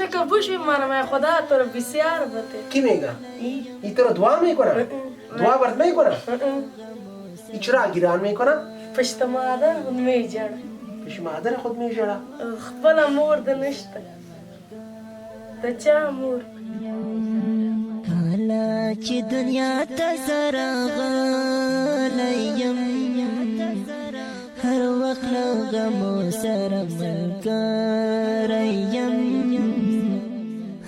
که بوشی من خدا تو رو بسیار بده. کی میگه؟ این تو رو دعا میکنه؟ دعا برات میکنه؟ این چرا گیران میکنه؟ پشت مادر خود میجره. پیش مادر خود میجره؟ خپل مرد نشته. د چا مور؟ کله چې دنیا ته زه راغلی یم هر وخت له غمو سره ملګری یم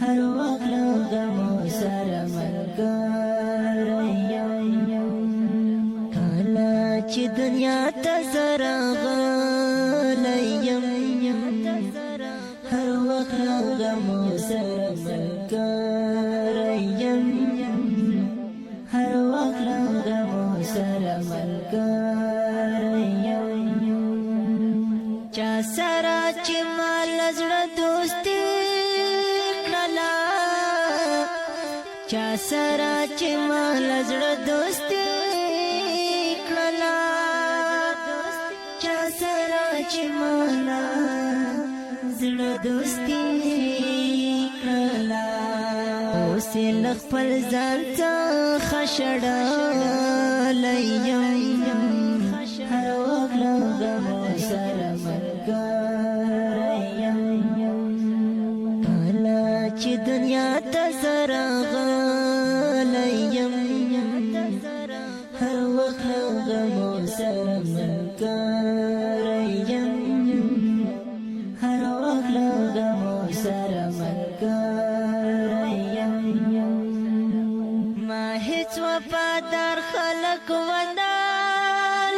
هر وخت له غمو سره ملګری یم کله چې دنیا ته زه راغلی یم هر وخت له غمو سره ملګری یم هر وخت له غمو سره ملګری یم چا سره چې ما له زړه دوستي کړله چا سره چې ما له زړه دوستي کړله چا سره چې ما له زړه دوستي کړله اوس یې له خپل ځان څخه شړلی یم هر وخت له غمو سره ملګری یم کله چې دنیا ته زه راغلی یم هر وخت له غمو سره ملګری یم هر وخت له غمو سره ملګری یم ما هیڅ وفادار خلک ونه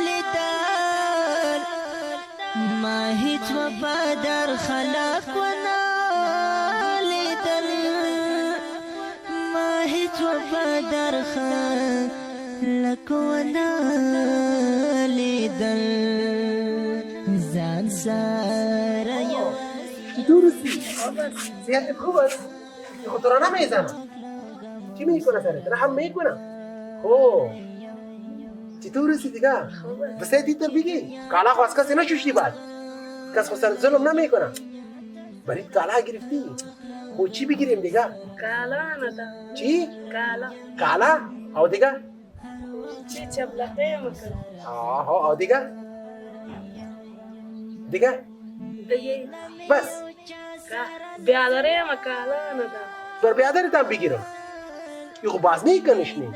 لیدل ما هیڅ وفادار خلک ونه لیدل ما هیڅ وفادار خلک ونه لیدل ځان سره یم درستی صحت خوب است خود را نمیزنه چی میکنه سرت رحم میکنه اوه چطور هستی دیگه بسه دیتر بگی کالا خواست کسی نشوشتی بعد کس خود سر ظلم نمیکنه برید کالا گرفتی خود چی بگیریم دیگه کالا نده. چی؟ کالا. کالا او دیگه چی چبلقه میکنه. آها او دیگه دیگه دیگه. بس بیادره ما کالا نده. بر بیادری تام بگیرم یه خب باز نیکنش نی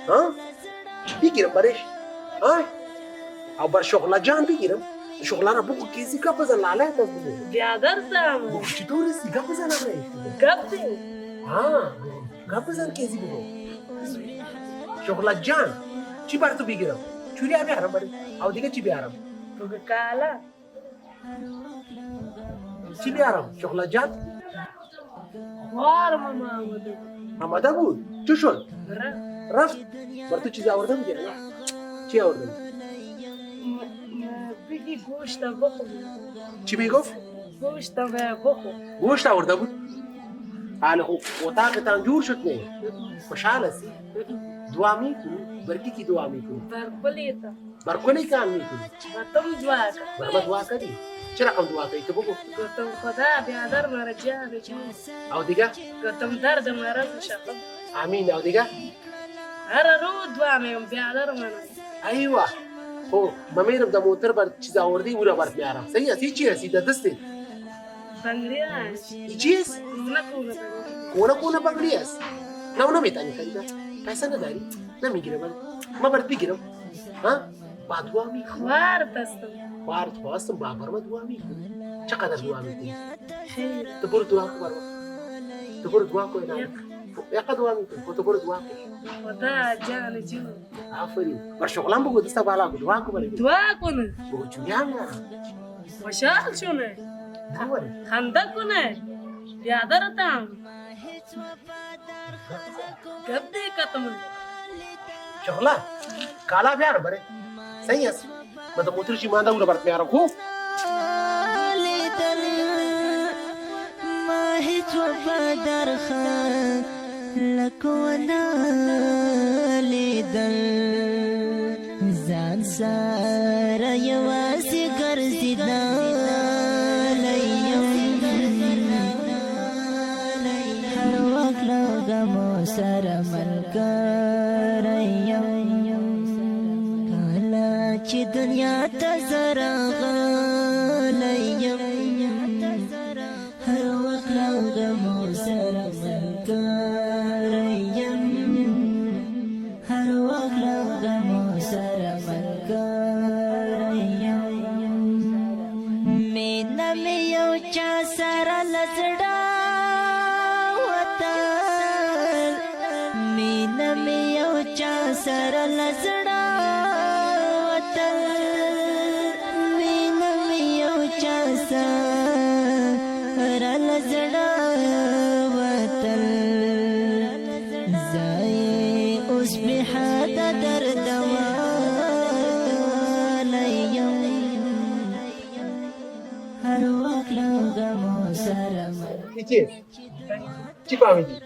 ها بگیرم برش ها او بر شغله جان بگیرم شغله را بگو کسی گپ بزن لاله تا بگو بیادر تام. بگو چطور هستی گپ بزن برش گپ دی. ها گپ بزن کسی بگو شغله جان چی بر تو بگیرم چوری بیارم برش او دیگه چی بیارم بگو کالا. چی بیارم شغله جان خوار ماما آمده. آماده بود چو شد رفت بر تو چیز آورده بودی چی آورده بود بگی گوشت بخور. چی میگفت گوشت بخور. گوشت آورده بود حالا خوب اتاقتان جور شد نه خوشحال هستی دعا میکنی برکی کی دعا میکنی بر کلیتا. بر کلی کام میکنی و تم دعا کن. بر ما دعا کردی چرا کم دعا کردی تو بگو گفتم خدا بیادر مرا جان جان. او دیگه گفتم درد مرا شفا. امین او دیگه هر رو دعا میگم بیادر مرا. ایوه خب ما میرم در موتر بر چیز آوردی او را برات میارم صحیح است چی هستی در دستت بنگری هست. چی است نکنه. کونه بغلی است نه نمیتونی خریده پیسه نداری نمیگیرم ما برات بگیرم ها با دعا میکنم خوار دستم. بارت خواستم با برما دعا میکنی چقدر دعا میکنی خیر. تو برو دعا کن برما تو برو دعا کن یقدر دعا میکنی تو برو دعا کن خدا جان جان. آفرین بر شغلم بگو دستا بالا کن دعا کن برای دعا کنه. بگو چونیان میارم خوشحال شونه. دوباره خنده کنه. بیادر تام. گپ دی کتم. شغله کالا بیارم برای صحیح است من تو موتر چی مانده او را برات میارم خوب ما هیڅ وفادار خلک ونه لیدل ځان سره یوازې ګرځېدلی یم چا سره لزړه وطن مینه مې یو چا سره لزړه وطن مینه مې یو چا سره لزړه وطن زای اوس به حد درد هر وخت لګمو سره Ichi. Chico amigi.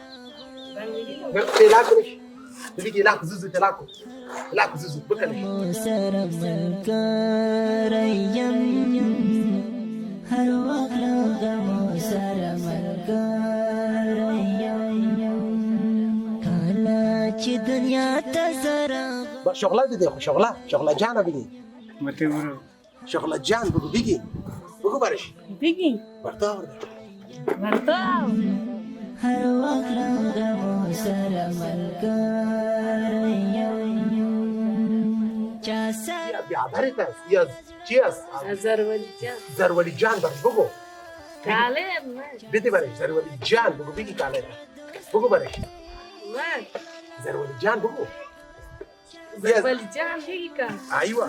Te laco nish. Digi laco zuzu te laco. Laco zuzu bakalish. سره ملګریم هر وخت لګمو سره ملګریم کله چې دنیا ته زره شغله دي شغله جانا بيجي. مته ورو شغله جان بگو بيجي. بگو بارش. Bigi. برتا Martao. هر وخت لګمو سره ملګریم چا سره بعبارتها يا تشيس. Azerbaiján. زرولي جان بس بگو. Kalem. Mas. بدي بارش زرولي جان بگو بيجي كالي. بگو بارش. Mas. زرولي جان بگو. Azerbaiján bigi ka. ايوه.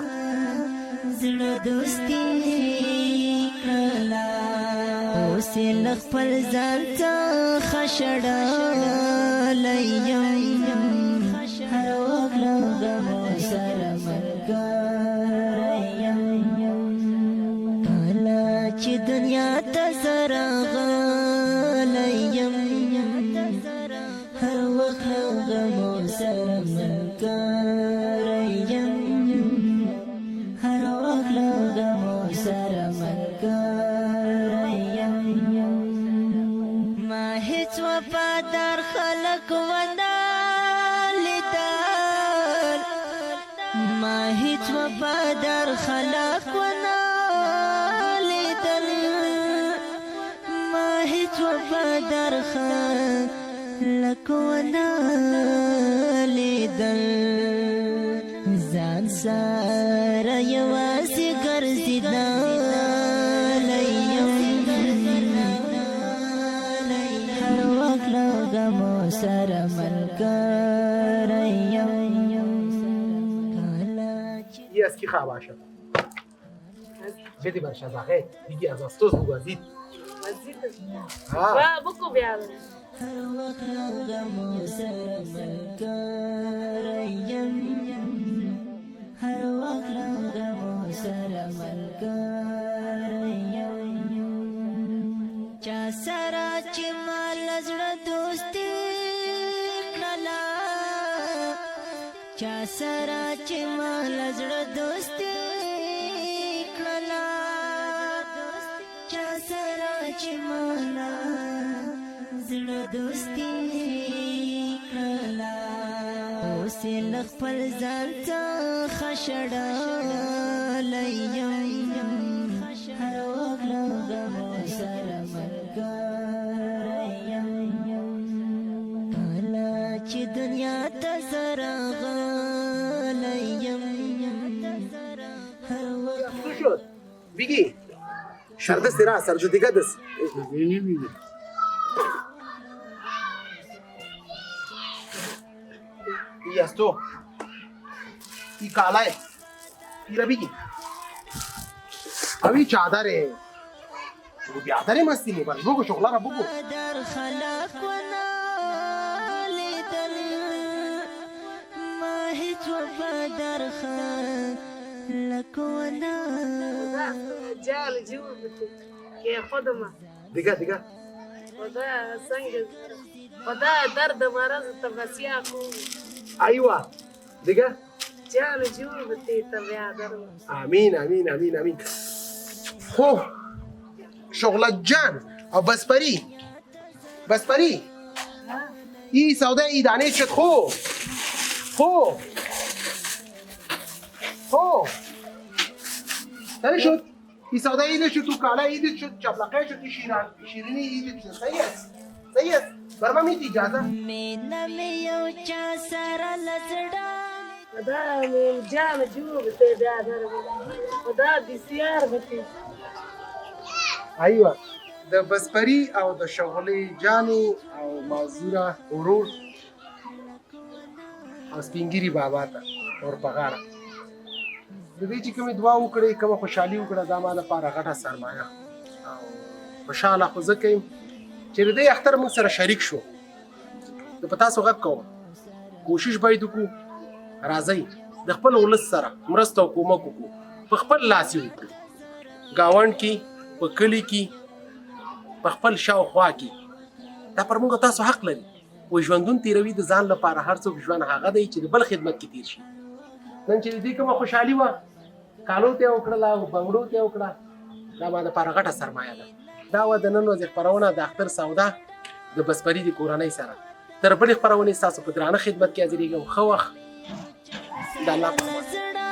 زړه دوستي کړلا اوس له خپل ځان څخه شړلیم هر وخت لګمو سره ملګریم کله چې دنیا ته زه راغلیم هر وخت لګمو سره ملګریم هر وخت لګمو سره ملګریم ما هیڅ وفادار خلک ونه لیدل ما هیڅ وفادار خلک ونه لیدل ما هیڅ وفادار خلک ونه لیدل ځان سره یوازې ګرځېدلی هر وخت لګمو سره ملګری يا اسكي خاباشا. بدي بارش زاغي. بيجي از استوز بگو ازيد. Ba buku biar. هر وخت لګمو سره ملګری هر وخت لګمو سره ملګری چا سره چې مال زړه دوستي کړلا چا سره چې مال زړه دوستي کړلا چا سره چې مال زړه دوستي کړلا اوس له خپل ځان څخه شړلیم هر وخت لګمو سره ملګریم کله چې دنیا ته زه راغلیم هر وخت شو شد؟ بيجي. شردس ترى سرجو ديجادس. زيني بيجي يا استو. ये काला है. ये रबी की. अभी चादर है. वो चादर है मस्ती नहीं बस वो को शोकला रबू को. در خلق ونا لیدل ما هیڅ وفادار خلق ونا Jal jubati. Ke khudma. दिगा. Wada sang. Wada dard maraz tabasiya ko. ايوه. दिगा. Jal jubati tabiya dar. امين. هو شغلة جان او بسپری. ای سودا ای دانه شد خو تاني شد ای سودا ای شد تو کالا ای شد چپلقه شد شیرینی ای شد سیس برما میتی اجازه مینا میو چا سره لزړه Wada min jal jubati da dar. Wada disyar bati. ايوه د بزپري او د شغلې جانې او معذوره ورور او سپینګیري بابا ته اور په غاړه د دې چې کومې دعا وکړې کومه خوشحالي وکړه دا ما لپاره غټه سرمایه او خوشحاله خو زه کوم چې د دې اختر موږ سره شریک شو زه په تاسو غږ کوم کوشش باید وکړو راځئ د خپل ولس سره مرسته او کومک وکړو په خپل لاس یې وکړو ګاونډ کې په کلي کې په خپل شاوخوا کې دا پر موږ تاسو حق لري و ژوندون تیروي د ځان لپاره هر څوک ژوند هغه دی چې د بل خدمت کې تیر شي نن چې د دې کومه خوشحالي وه کالو ته یې وکړله او بنګړو ته یې وکړه دا ما دپاره غټه سرمایه ده دا وه د نن ورځې خپرونه د اختر سودا د بسپري د کورنۍ سره تر بلې خپرونې ستاسو په درانه خدمت کې حاضرېږم ښه وخت د الله په امان.